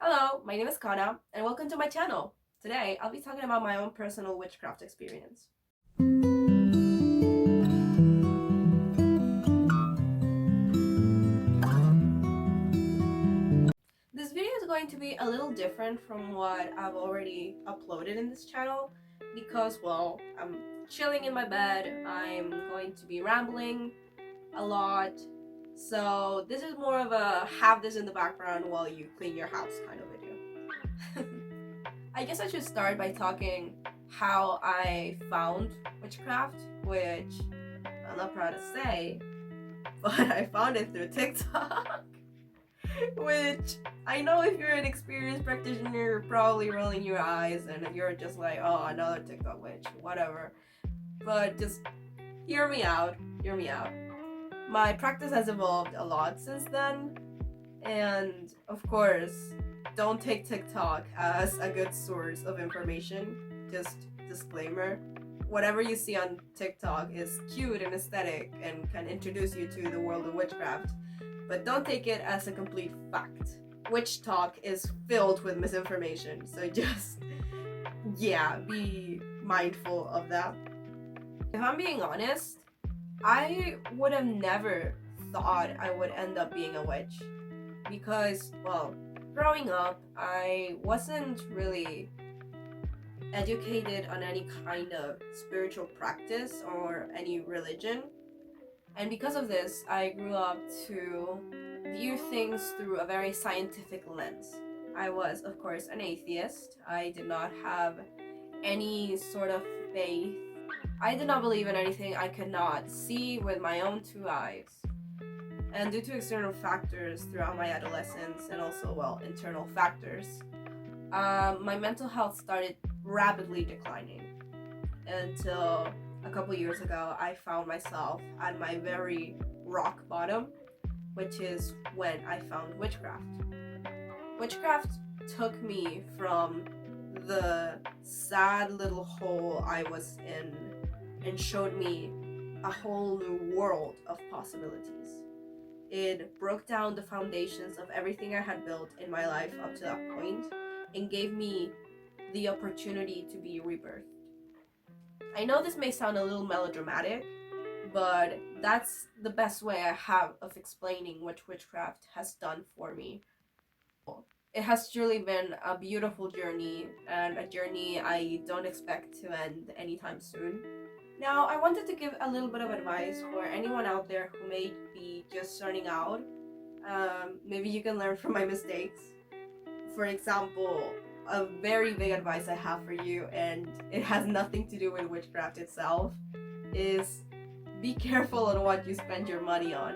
Hello, my name is Kana, and welcome to my channel. Today, I'll be talking about my own personal witchcraft experience. This video is going to be a little different from what I've already uploaded in this channel because, well, I'm chilling in my bed, I'm going to be rambling a lot, so this is more of a have this in the background while you clean your house kind of video. I guess I should start by talking how I found witchcraft, which I'm not proud to say, but I found it through TikTok. Which I know if you're an experienced practitioner, you're probably rolling your eyes and you're just like, oh, another TikTok witch, whatever. But just hear me out, hear me out. My practice has evolved a lot since then, and of course, don't take TikTok as a good source of information. Just disclaimer. Whatever you see on TikTok is cute and aesthetic and can introduce you to the world of witchcraft, but don't take it as a complete fact. Witch talk is filled with misinformation, so just, yeah, be mindful of that. If I'm being honest, I would have never thought I would end up being a witch because, well, growing up, I wasn't really educated on any kind of spiritual practice or any religion. And because of this, I grew up to view things through a very scientific lens. I was, of course, an atheist. I did not have any sort of faith. I did not believe in anything I could not see with my own two eyes. And due to external factors throughout my adolescence and also, well, internal factors, my mental health started rapidly declining until a couple years ago I found myself at my very rock bottom, which is when I found witchcraft. Witchcraft took me from the sad little hole I was in and showed me a whole new world of possibilities. It broke down the foundations of everything I had built in my life up to that point and gave me the opportunity to be rebirthed. I know this may sound a little melodramatic, but that's the best way I have of explaining what witchcraft has done for me. It has truly been a beautiful journey, and a journey I don't expect to end anytime soon. Now, I wanted to give a little bit of advice for anyone out there who may be just starting out. Maybe you can learn from my mistakes. For example, a very big advice I have for you, and it has nothing to do with witchcraft itself, is be careful on what you spend your money on.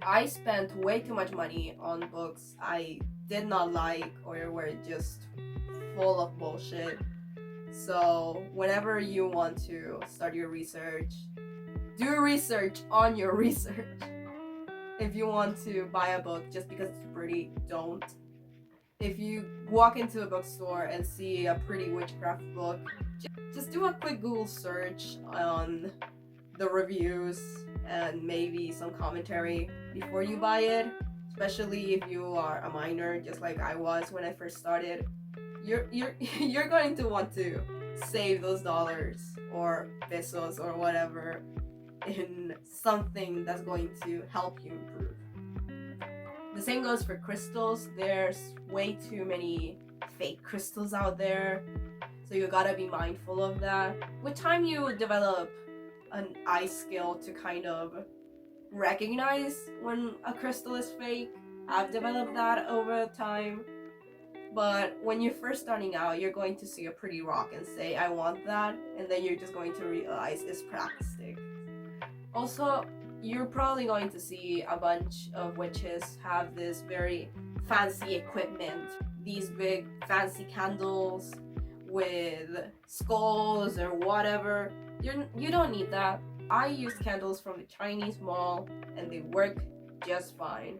I spent way too much money on books I did not like or were just full of bullshit. So whenever you want to start your research, do research on your research. If you want to buy a book just because it's pretty, don't. If you walk into a bookstore and see a pretty witchcraft book, just do a quick Google search on the reviews and maybe some commentary before you buy it, especially if you are a minor just like I was when I first started. You're going to want to save those dollars or pesos or whatever in something that's going to help you improve. The same goes for crystals. There's way too many fake crystals out there, so you gotta be mindful of that. With time, you develop an eye skill to kind of recognize when a crystal is fake. I've developed that over time. But when you're first starting out, you're going to see a pretty rock and say, I want that, and then you're just going to realize it's plastic. Also, you're probably going to see a bunch of witches have this very fancy equipment, these big fancy candles with skulls or whatever. You don't need that. I use candles from the Chinese mall and they work just fine.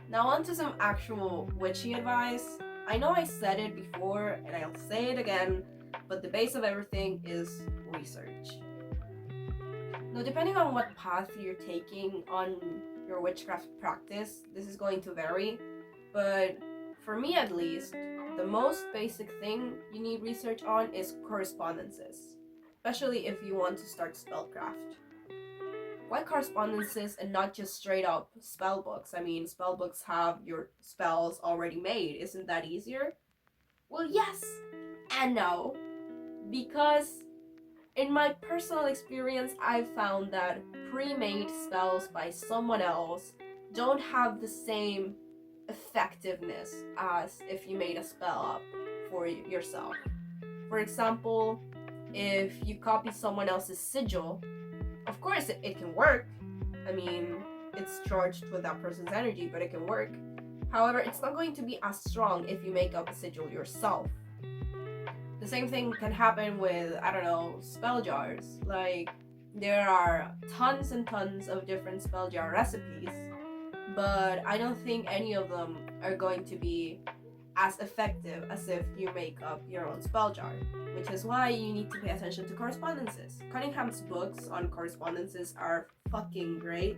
Now on to some actual witchy advice. I know I said it before and I'll say it again, but the base of everything is research. Now, depending on what path you're taking on your witchcraft practice, this is going to vary, but For me at least, the most basic thing you need research on is correspondences, especially if you want to start spellcraft. Why correspondences and not just straight up spell books? I mean, spell books have your spells already made. Isn't that easier? Well, yes and no. Because in my personal experience, I've found that pre-made spells by someone else don't have the same effectiveness as if you made a spell up for yourself. For example, if you copy someone else's sigil, of course it can work. I mean, it's charged with that person's energy, but it can work. However, it's not going to be as strong if you make up a sigil yourself. The same thing can happen with, I don't know, spell jars. Like, there are tons and tons of different spell jar recipes, but I don't think any of them are going to be as effective as if you make up your own spell jar, which is why you need to pay attention to correspondences. Cunningham's books on correspondences are fucking great.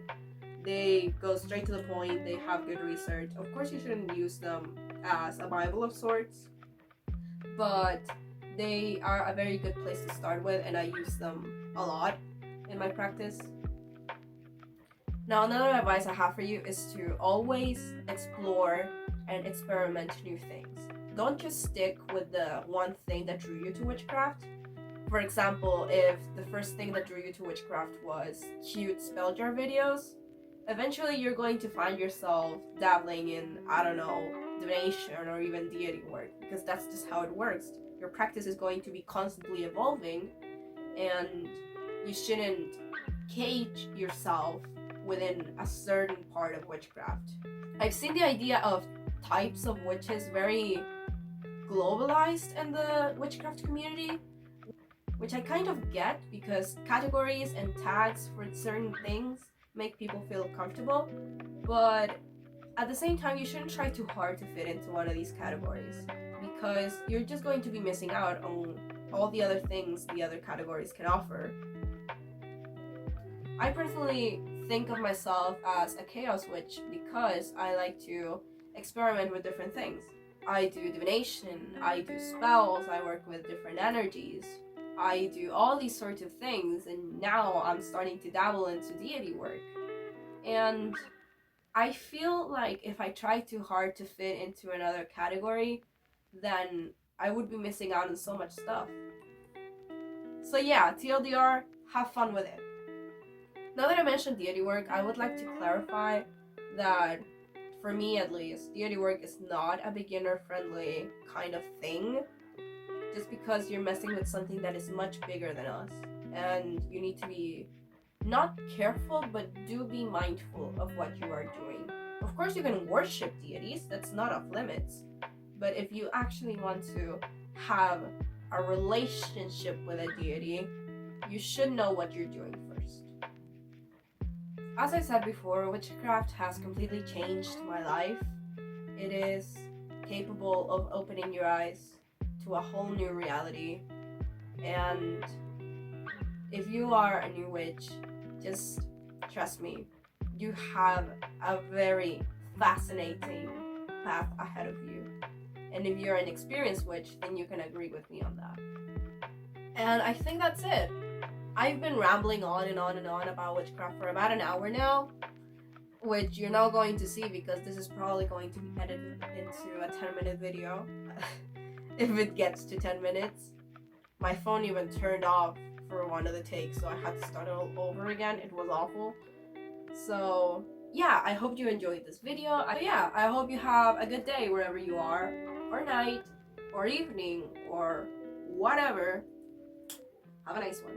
They go straight to the point, they have good research. Of course, you shouldn't use them as a Bible of sorts, but they are a very good place to start with, and I use them a lot in my practice. Now, another advice I have for you is to always explore and experiment new things. Don't just stick with the one thing that drew you to witchcraft. For example, if the first thing that drew you to witchcraft was cute spell jar videos, eventually you're going to find yourself dabbling in, I don't know, divination or even deity work, because that's just how it works. Your practice is going to be constantly evolving, and you shouldn't cage yourself within a certain part of witchcraft. I've seen the idea of types of witches very globalized in the witchcraft community, which I kind of get because categories and tags for certain things make people feel comfortable, but at the same time, you shouldn't try too hard to fit into one of these categories, because you're just going to be missing out on all the other things the other categories can offer. I personally think of myself as a chaos witch because I like to experiment with different things. I do divination, I do spells, I work with different energies, I do all these sorts of things, and now I'm starting to dabble into deity work. And I feel like if I try too hard to fit into another category, then I would be missing out on so much stuff. So yeah, TLDR, have fun with it. Now that I mentioned deity work, I would like to clarify that, for me at least, deity work is not a beginner-friendly kind of thing, just because you're messing with something that is much bigger than us, and you need to be not careful, but do be mindful of what you are doing. Of course, you can worship deities, that's not off limits, but if you actually want to have a relationship with a deity, you should know what you're doing first. As I said before, witchcraft has completely changed my life. It is capable of opening your eyes to a whole new reality, and if you are a new witch, just trust me, you have a very fascinating path ahead of you. And if you're an experienced witch, then you can agree with me on that. And I think that's it. I've been rambling on and on and on about witchcraft for about an hour now, which you're now going to see because this is probably going to be edited into a 10-minute video if it gets to 10 minutes. My phone even turned off for one of the takes, so I had to start all over again. It was awful. So yeah, I hope you enjoyed this video. I hope you have a good day wherever you are, or night, or evening, or whatever. Have a nice one.